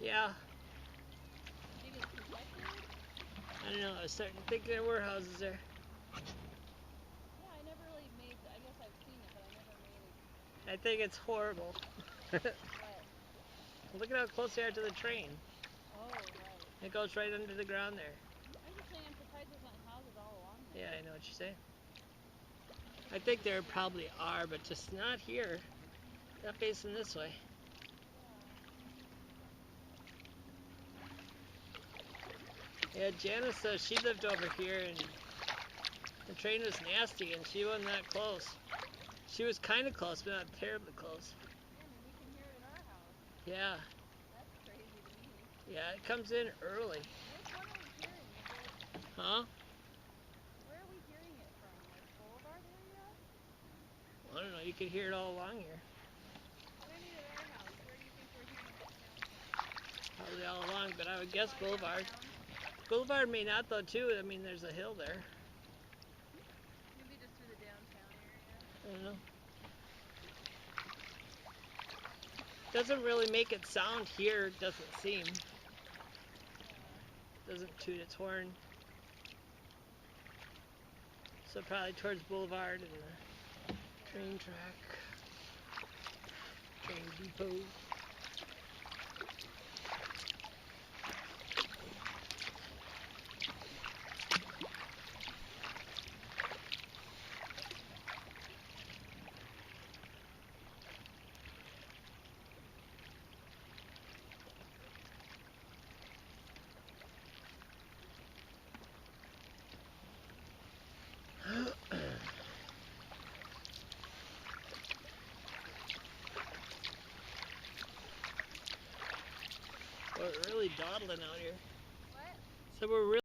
Yeah. You think it's protected? I don't know. I was starting to think there were houses there. Yeah, I never really made. I guess I've seen it, but I never made it. I think it's horrible. What? Look at how close they are to the train. Oh, right. It goes right under the ground there. I'm just saying, I'm surprised there's not houses all along there. Yeah, I know what you're saying. I think there probably are, but just not here. Not facing this way. Yeah, Janice says she lived over here and the train was nasty and she wasn't that close. She was kind of close, but not terribly close. Yeah, I mean, we can hear it in our house. Yeah. That's crazy to me. Yeah, it comes in early. Which one are we hearing? Is it... Huh? Where are we hearing it from? Like Boulevard area? I don't know, you could hear it all along here. What do you mean at our house? Where do you think we're hearing that sound from? Probably all along, but I would guess Boulevard. Downtown? Boulevard may not though too. I mean, there's a hill there. Maybe just through the downtown area. I don't know. Doesn't really make it sound here, doesn't seem. Doesn't toot its horn. So probably towards Boulevard and the train track. Train depot. We're really dawdling out here. What? So we're really